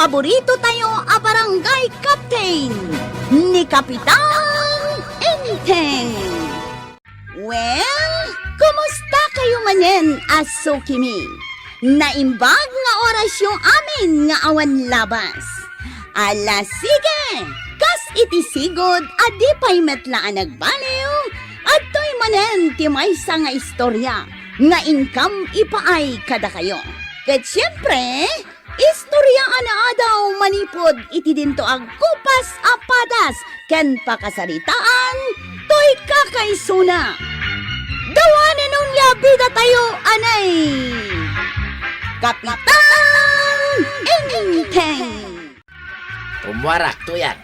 paborito tayo a barangay captain ni Kapitan Enteng. Well, kumusta kayo manen, aso kimi? Naimbag nga oras yung amin nga awan labas. Ala sige, kas itisigod adi pa'y metlaan nagbaliw at to'y manen ti maysa nga istorya nga income ipaay kada kayo. Ket siyempre, istorya ana adaw manipod iti dinto ag kupas apadas ken pakasaritaan to'y kakaisuna. Dawanan nung yabida tayo anay Kapitan Enteng. Umwarak to yan.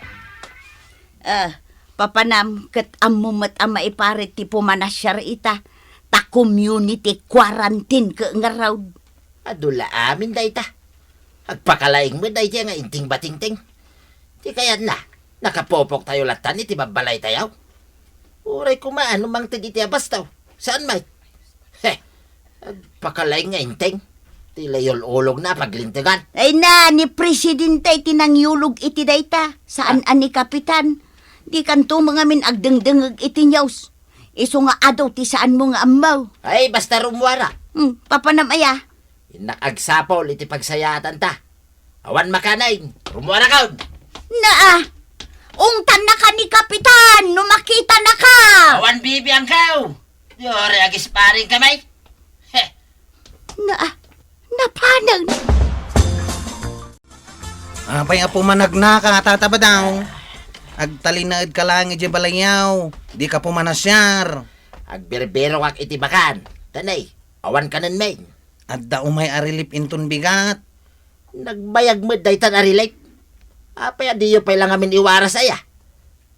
Papanam ket amumat ang maiparit ti pumanasyar ita ta community quarantine ke ngaraw. Adula amin day ta. Agpakalaing mo day nga inting batingting. Di kaya na, nakapopok tayo latan iti babalay tayo. Uray kumaano mang tigiti abastaw. Saan may? Agpakalaing nga inting. Ti layol-ulog na paglintigan. Ay na, ni Presidente tinangyulog iti dayta. Saan ani Kapitan? Di kanto mga min agdengdengag iti nyaws. Iso nga adaw ti saan mo nga amaw. Ay, basta rumwara. Papanam aya. Inakagsapol iti pagsayatan ta. Awan makanain. Rumwara kaon. Naa, ungtan na ka ni Kapitan, numakita na ka. Awan bibi ang kao. Yore agis paring kamay. Naa, napanag. Apay apo managna ka, tataba daw. Agtalinaid ka lang iti balayaw. Di ka pumanasyar. Agberbero kak iti bakan. Tanay, awan kanan may. At daw may arilip inton bigat. Nagbayag mo day tan arilip. Apay adiyo pa'y lang amin iwaras aya.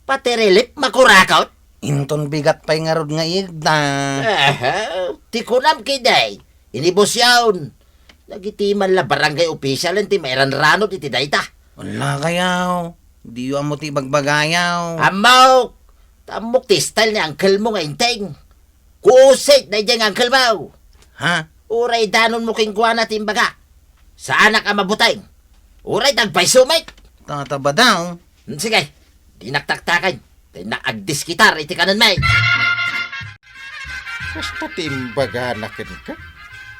Pati relip makurakaut. Inton bigat pa'y ngarod nga igda. Tikunam kiday. Inibos yawn. Nagitiman la barangay official ti mayran ranot iti dayta. Wala kayaw. Di yu amo ti bagbagayaw. Amaw! Tamok ti style ni uncle mo nga inteng. Kusit na dyan uncle mo. Ha? Uray danon mo king kuha natin baga. Sa anak ang mabutay. Uray tagpay sumay. Tataba daw. Sige, di naktaktakan. Di naagdiskitar iti kanan may. Basta ti imbaga nakin ka.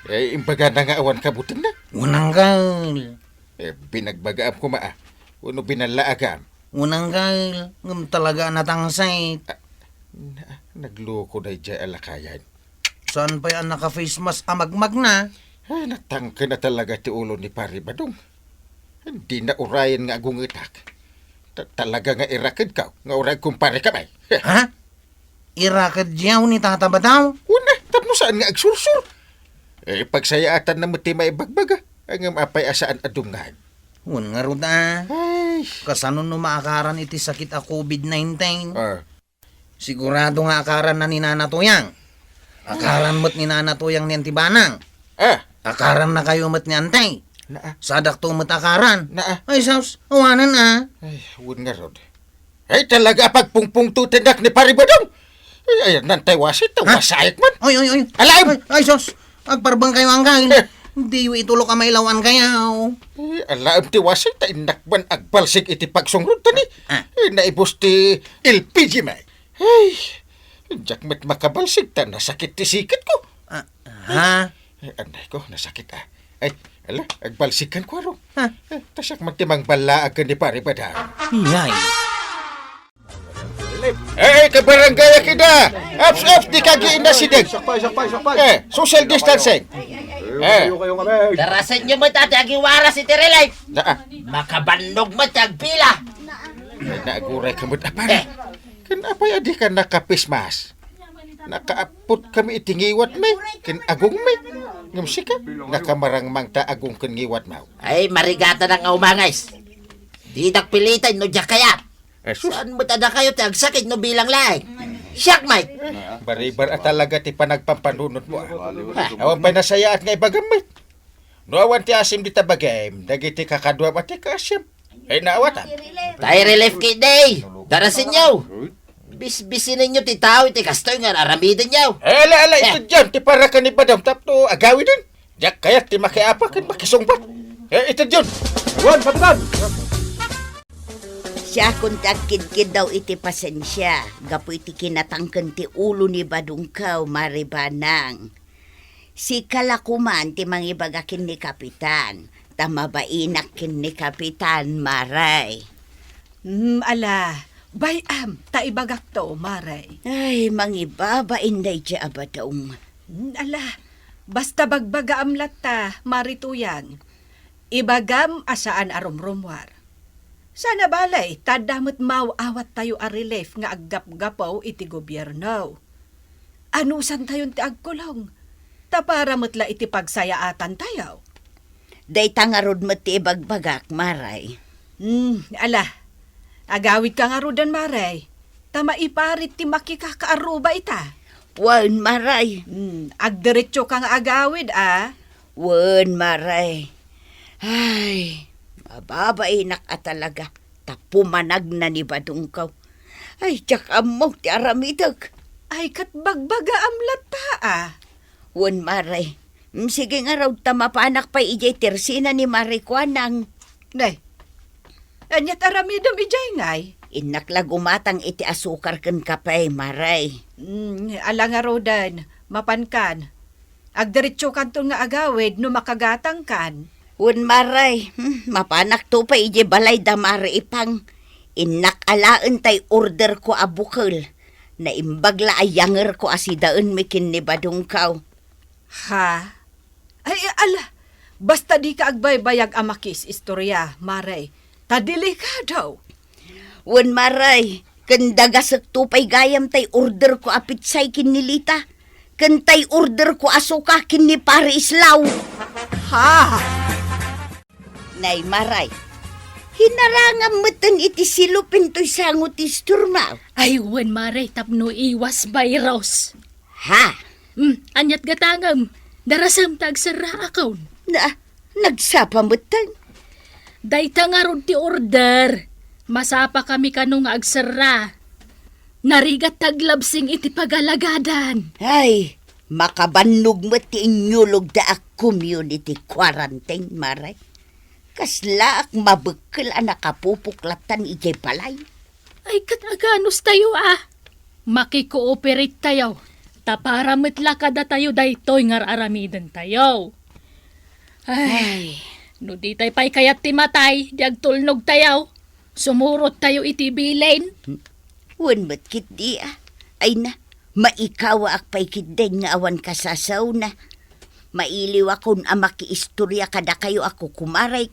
Imbaga na nga awan kabutin na. Unanggal. Binagbagaam ko maa. Uno binalaagam. Unanggal. Ngam talaga natangsay. Nagloko na dyan alakayan. Saan pa yan naka-face mask amagmag na? Ay, natangka na talaga ti ulo ni Pari Badong. Hindi na urayan nga agong itak. Talaga nga irakid ka. Nga uray kumpare ka may. Ha? Irakad yaw ni tataba daw? Una, tapno saan nga agsursur. Pagsayaatan na muti may bagbaga. Ang mapay asaan adungan. Un nga ruda. Ay. Kasano no maakaran iti sakit a COVID-19? Ah. Sigurado nga akaran na ni Nana Tuyang. Akaran mo't ni Nana Tuyang ni Antibanang. Akaran na kayo mo't ni Antay. Sadak to mo't akaran. Ay, saus, awanan Ay, huwag nga rod. Ay, talaga pagpungpung tutindak ni Paribadong. Ay, nantay wasit, wasayat man. Ay. Alam! Ay, saus, agparbang kayo ang kain. Hindi yu itulok ka mailawan kayaw. Alam ti wasit, ay nakban agbalsik iti pagsungrod tani. Naibos ti LPG may. Ay, jakmet makabalsik ta, nasakit ti sikit ko. Ha? Ay, anay ko, nasakit Ay, ala, agbalsikan ko aro. Tasak magtimang balaag ka ni Paribadong. Yay. Eh, kabarangay akida! Ups, di kagiin na si Deg. Social distancing. Darasan nyo mo tati agiwaras iti relay. Makabandog mo tagpila. Naaguray ka mo't apari. Kanapay adi ka nakapismas. Nakaapot kami itingiwat may. Agong may. Ngamsi ka, nakamarang mang ta agong kangiwat mau. Ay, marigata na nga umangais. Di nakpilitan no dya kayat. Saan mo tada kayo ti agsakit no bilang laing? Siyak, Mike! Baribar at talaga ti panagpampanunot mo. Awan pa nasaya at nga ibagamit. No awan ti asim di tabagayim. Dagiti kakadwa at ti kasim. Ay naawatan. Tayo relief kid day. Darasin nyo. Bis-bisin ninyo ti tao iti kastoy nga aramidin nyo. Ala, ito dyan. Ti para ka ni Badam tapno agawi din. Diyak kayat ti makiapa kan makisungpat. Ito John! Wan, patukan! Siya kung tagkid-kid daw iti pasensya. Gapo iti kinatangken ti ulo ni Badungkaw, Maribanang. Si kalakuman ti mangibagakin ni Kapitan. Tamabainak kin ni Kapitan, Maray. Ala, bayam, taibagak to, Maray. Ay, mangibabain day di abadong. Ala, basta bagbaga amlat ta, Marituyang. Ibagam asaan arumrumwar. Sana balay, tadamot awat tayo a relief nga aggap-gapaw iti gobyerno. Anusan tayon ti agkulong? Tapara matla iti pagsayaatan tayo. Day tangarod mo ti ibagbagak, Maray. Ala, agawid ka nga rudan, Maray. Tama iparit ti makikakaaruba ita. Wan, Maray. Agdiretso ka nga agawid, Wan, Maray. Ay, mababainak at talaga. Tapumanag na ni Badungkaw. Ay, tsak mo ti aramidag. Ay, katbagbaga amlat ta, Wan, Maray. Sige nga raw tamapanak pa ijay tersina ni Marikwanang. Nay, anyat aramidam ijay ngay. Inaklag umatang iti asukar ken kapay, Maray. Ala nga rodan, mapankan. Agdiretso kanton nga agawid no makagatang kan. Wan, Maray. Mapanak to pa ijay balay damari ipang. Inakalaan tay order ko abukal. Na imbagla ay yanger ko asidaan mikin ni Badungkaw. Ha? Ay, ala, basta di ka agbaybayag amakis istorya, Maray. Tadili ka daw. Wan, Maray. Kandagasag tupay gayam tay order ko apitsay kin ni Lita. Kantay order ko asuka kin ni Pare Islaw. Ha? Nay, Maray. Hinarangam matan iti silupin to'y sangot isturmaw. Ay, wen Maray, tapno iwas virus. Ha? Anyat gatangam, darasam tag sarra akaw. Nagsapa matan. Dayta nga ron ti order. Masapa kami kanong nga agsarra. Narigat taglabsing iti pagalagadan. Ay, makabannog mo ti inyulog da ak community quarantine, Maray. Kasla ak mabekkel ang nakapupuklatan ijay palay. Ay, kataganos tayo Makikooperate tayo. Tapara metla kada tayo daytoy ngar aramidan tayo. Ay, no di tayo pa'y kayat timatay, di agtulnog tayo. Sumurot tayo iti bilain. Wan matkit di Ay na, maikawa ak pa'y kideng nga awan kasasaw na. Mailiw akong amakiistorya kada kayo ako kumaray.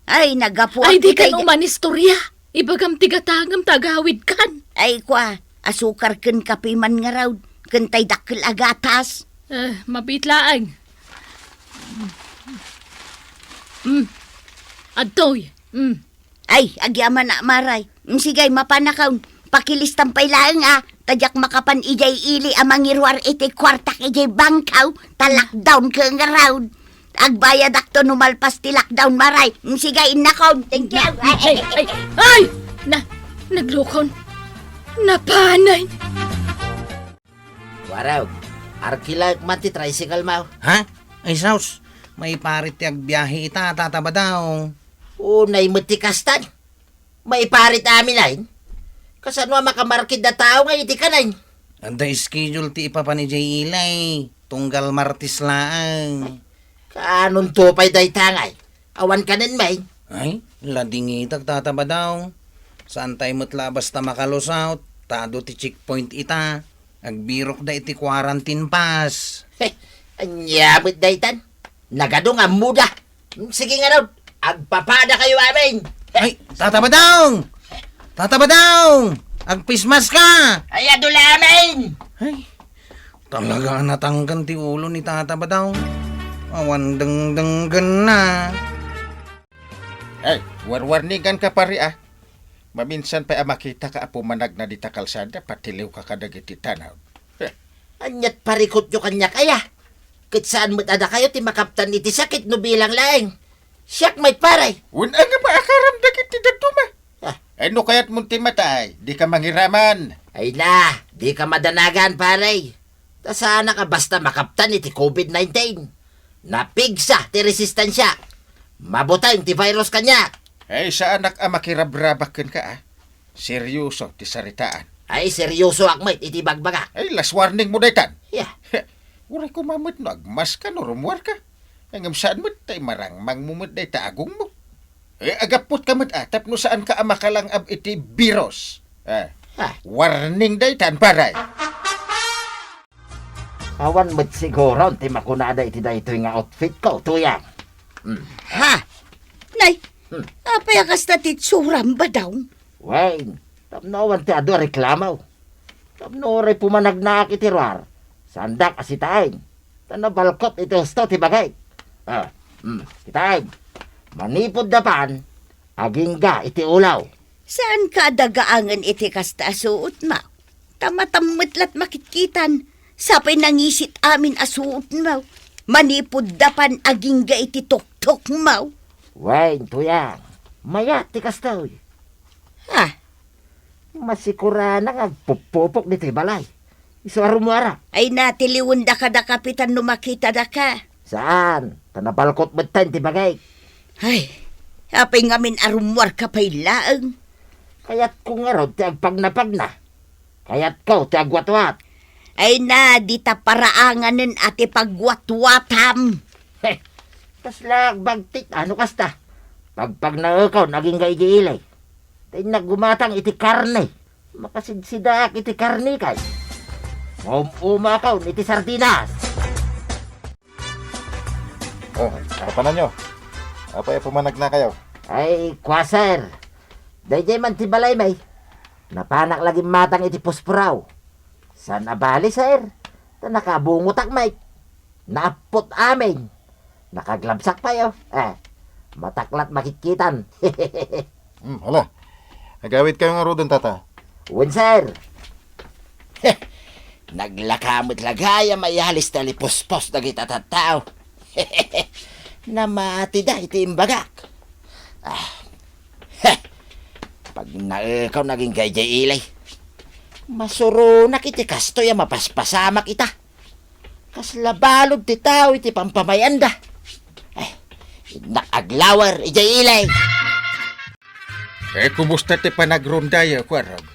Ay, nagapo Ay, di ka kay- naman istorya. Ibagam tigatangam tagawid kan. Ay, kwa, asukar ken kapiman nga raw. Kentay dakkel agatas. Mabitlaang. Adtoy. Ay, agyaman na maray. Sigay, mapanakaw. Pakilistang pailaan Tadyak makapan ijay ili amangirwar iti kwartak ijay bangkaw. Talakdown ka nga raw. Agbayad akto numalpas ti lockdown, Maray. Sigay, nakaw. Thank you. Ay! Naglukon. Napanay. Waraw, arkilag man ti tricycle mau. Ha? Ay, Saus, may parit ti agbiyahe ita, tataba daw. Unay matikastan. May parit amin lain. Kasano makamarkid na tao nga iti kanay. Anda schedule ti ipapa ni Jay Ilay. Tunggal Martis laang. Kanon to pa'y day tangay. Awan kanan may. Ay, ladingitag tataba daw. Saan tayo matla basta makalusaut? Tado ti checkpoint ita. Agbirok da iti quarantine pass. Anyabot day tan. Nagado nga muda. Sige nga raw. Agpapada kayo amin. Ay, tataba daw! Tataba daw! Agpismas ka! Ay, adula amin. Ay, talaga natanggan ti ulo ni tataba daw. Awan dengdenggan na. Ay, warwarnigan ka pari Maminsan pa makita ka pumanag na di ta kalsada, patiliw ka kadagiti tanaw. Anyat parikot nyo kanya kaya. Kit saan mo't ada kayo ti makaptan iti sakit no bilang laeng. Siyak may paray. Wala nga ba akaram dagiti daduma? Ah. Ay no kayat munti matay, di ka mangiraman. Ay na, di ka madanagan paray. Ta sana ka basta makaptan iti COVID-19. Napigsa ti resistensya. Mabutay ti virus kanya. Ay, sa anak makirabrabakan ka, seryoso ti saritaan. Ay, seryoso akmet, iti bagbaga. Ay, last warning mo daytan. Yeah. Uray ko mamit no, agmas ka no, rumwar ka. Ang saan mo, tay marang mangmumut day taagong mo. Agapot ka mat atap no saan ka makalang ab iti virus. Warning daytan, paray. Awan mo't siguro, ti makunada iti dayto nga outfit ko, tuyang. Ha? Nay, apay akas na titsuram ba daw? Wayne, tapnowan ti ado reklamaw. Tapno rin pumanagnaak iti ruar. Sandak asitain. Tanabalkot iti husto ti bagay. Kitain. Manipod dapan, aging iti ulaw. Saan ka dagaangan iti kasta asuot ma? Tamatammetlat makitkitan. Sapay nangisit amin asuot mo. Manipod dapan aging iti tuktok mo. Wayne, tuyang. Maya ti kastoy. Ha? Masikura na agpupupok dito balay. Iso arumara. Ay natiliwan da ka da kapitan no makita da ka. Saan? Tanabalkot betan ti bagay. Ay, apay ngamin arumwar ka pa'y laang. Kayat ko nga ron ti agpagnapag na. Kayat ko ti agwatwat. Ay na, di ta paraanganin ati pagwatwatam. Kasla bagtit, ano kasta? Pagpag na ikaw, naging gaigiilay. Tay naggumatang iti karne. Makasidsidak iti karne kay. Umakaw iti sardinas. Oh, apa na nyo? Apa ya pumanag na kayo? Ay, kwa sir. Dayjay man ti balay may. Napanak lagi matang iti puspuraw. San abali sir? Ta nakabungutak may. Naapot amin. Nakaglabsak pa yo. Mataklat makikitan. Hala. Nagawit kayo nga rodon, tata. Wen sir. Naglakamot lagaya mayalis tali puspos na kita tattao. Namati da iti imbagak. Pag ikaw naging gayjay ilay, masuro na kiti kasto ya mapaspasamak ita. Kaslabalog ti tao iti pampamayanda. Nakaglawar ijay ilay. Kumusta ti panagronday ako, Arog?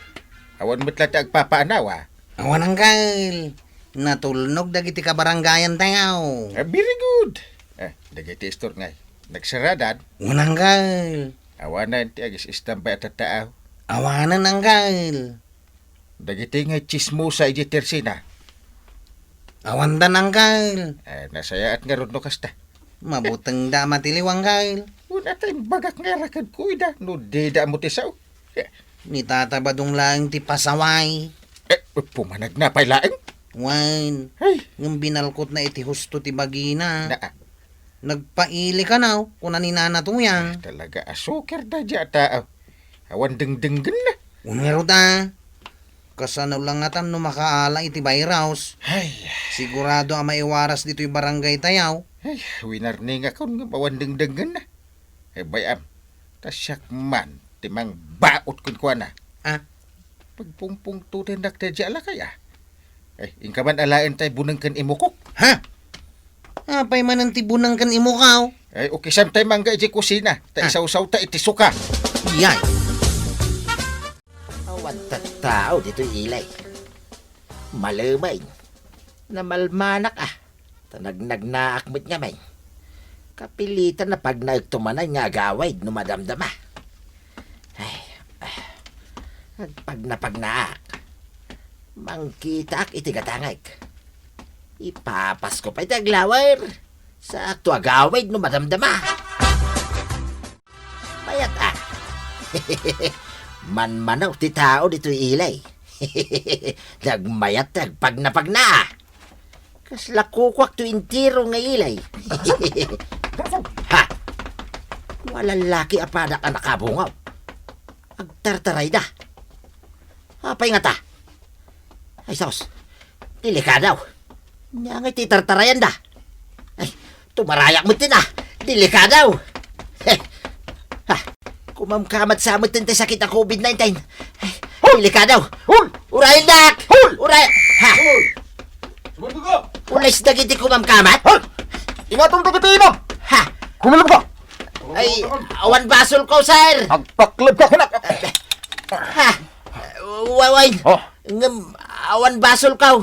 Awan mo't lang ti agpapaanawa. Awan ang kail. Natulnog dagiti kabarangayan tayo. Very good. Dagiti istor ngay. Nagsaradan. Unang kail. Awanan ti agis istambay at tao. Awanan ang kail. Dagiti nga chismosa iji tersina. Awandan ang kail. Nasaya at nga ron no kasta. Mabutang da matiliwang kail. Una tayo bagak nga rakad ko ida. No di da mo tisaw. Ni tatabadong lang ti pasaway. Pumanag na pay laeng. Wine. Ay. Yung binalkot na iti husto ti bagina. Na, Nagpaili ka na, kung naninana to yan. talaga asukir da dya tao. Awan dengdenggen na. Unero ta. Kasanaw lang ngatan no makaala iti virus. Ay, Sigurado ang maiwaras dito yung barangay tayaw. winarning ako nga awan dengdenggen na. Bayam, tasyak man, timang baot kun kwa na. Pagpungpung tutin nakta ala kaya. Ingka man alain tay bunangkan imukok. Ha? Apay man ang tibunang kan imukaw. Okay, samtay mangga iti kusina. Ta isaw-saw ta iti suka. Yay. Awan tao dito ilay. Malamay. Namalmanak Tanagnagnaakmit nga may. Kapilitan na pag nagtumanay nga agaway no madamdama. Pag napagnaak, mangkitak itigatangag. Ipapas ko pa itaglawar sa akto agaway no madamdama. Mayat manmanaw ti tao dito ilay. Nagmayat pag napagna. Kasla kukwak to intiro nga ilay. Ha! Walang laki apadak ang nakabungaw. Agtartaray da. Apay nga ta. Ay sos, dilika daw. Nga nga titartarayan da. Ay, tumarayak mo tin Dilika daw. Ha! Kumamkamat sa amot tin sakit ang COVID-19. Ay, dilika daw. Urayan dak! Urayan! Ha! Ulay's dagiti kumamkamat? Ingatong tagapino! Ha! Kumulog ba? Ay, awan basol ko, sir. Agpaklab ka kunak. Ha? Waway. Oh. Awan basol ka.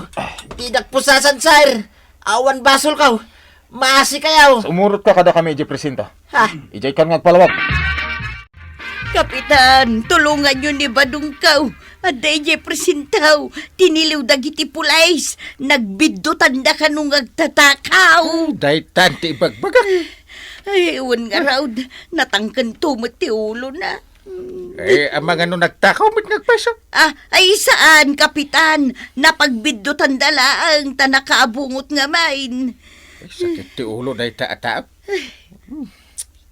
Di nagpusasan, sir. Awan basol ka. Maasi kayaw. Umurot ka kada kami iji presenta. Ha? Ijay kan ngagpalawag. Kapitan, tulungan nyo ni Badungkaw. Aday jay presintaw. Tiniliw dagiti pulays. Nagbiddo tanda ka nung agtatakaw. Daytan ti ibagbaga. Ay, ewan nga raw. Natangkan tumot ti ulo na. Ang mga nagtakaw, may nagpaso. Ay saan, Kapitan? Napagbiddo tanda laang tanakaabungot nga main. Sakit ti ulo na itaataap.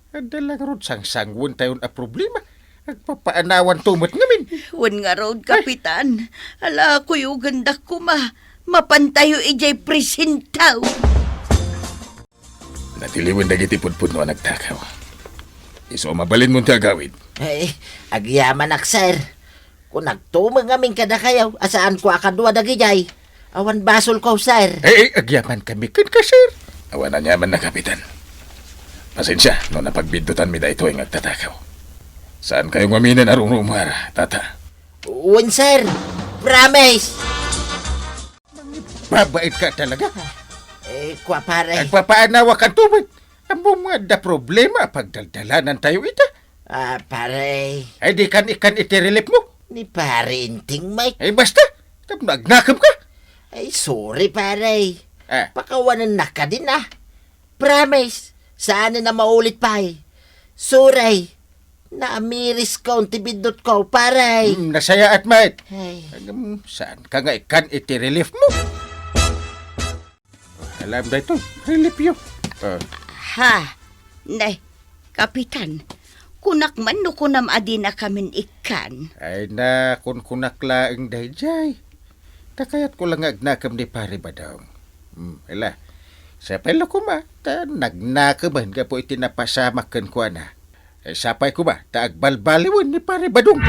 Adala ka ron sang-sangwon tayon a problema. Agpapaanawan tumot ngamin. Wan nga raw, Kapitan. Ala ko yung ganda ko mapantayo ijay presintaw. Natiliwan na gitipod-pod no nagtakaw. Iso mabalin mo agawid. Ay, agyaman ak, sir. Kung nagtumang aming kada kayaw, asaan ko akadwa dagijay. Awan basol ko, sir. Agyaman kami kan ka, sir. Awan na nyaman na kapitan. Pasensya, no napagbintutan mi da ito ay nagtatakaw. Saan kayong maminan arong rumara, tata? Uwan, sir. Promise. Babait ka talaga. Kwa pare. Agpapaanawa ka tumot. Ang bumada problema pagdaldalanan tayo ita. Pare. Ay di kan ikan itirelip mo. Ni pare inting, Mike. Ay basta, nagnakam ka. Ay, sorry, pare. Ah, Pakawanan na ka din, Promise. Sana na maulit pa, Sorry. Naamiris ko, tibidot ko, pare. nasaya at mait. Ay. Saan ka nga ikan itirelip mo? Alam na ito, relief yun. Ha? Nay, Kapitan. Kunak man no kunam adi na kamin ikan. Ay na, kun kunakla ang dayjay. Takayat ko lang agnakam ni pare ba daw. Ela, sapay lo ko ma, nagnakaman ka po itinapasamakan ko na. Sapay ko ba, agbalbaliwan ni pare badong.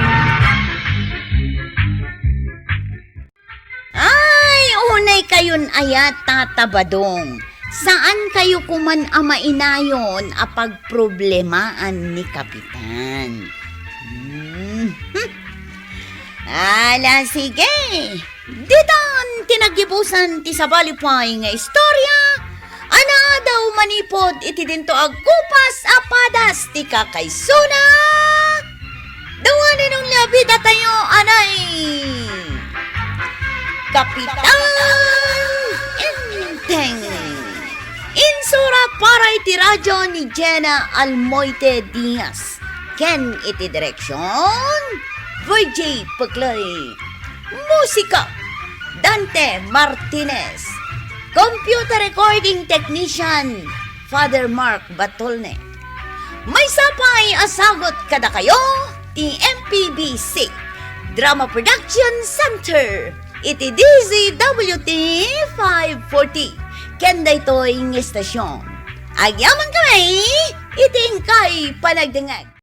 Ay, unay kayon ayat tatabadong. Saan kayo kuman amainayon apag problemaan ni Kapitan? Ala, sige. Ditan tinagibusan ti sabalipay nga istorya. Ana daw manipod iti dinto agkupas apadas ti kakaysuna. Dawanin ng labida tayo, anay. Kapitan Inteng. Insura para iti radyo ni Jenna Almoite Diaz. Ken iti direksyon VJ Paglay. Musika Dante Martinez. Computer recording technician Father Mark Batolne. May sapay asagot kada kayo ti MPBC Drama Production Center. Iti DZWT 540. Kenda ito'y istasyon. Agyaman kami, iting kay panagdangag.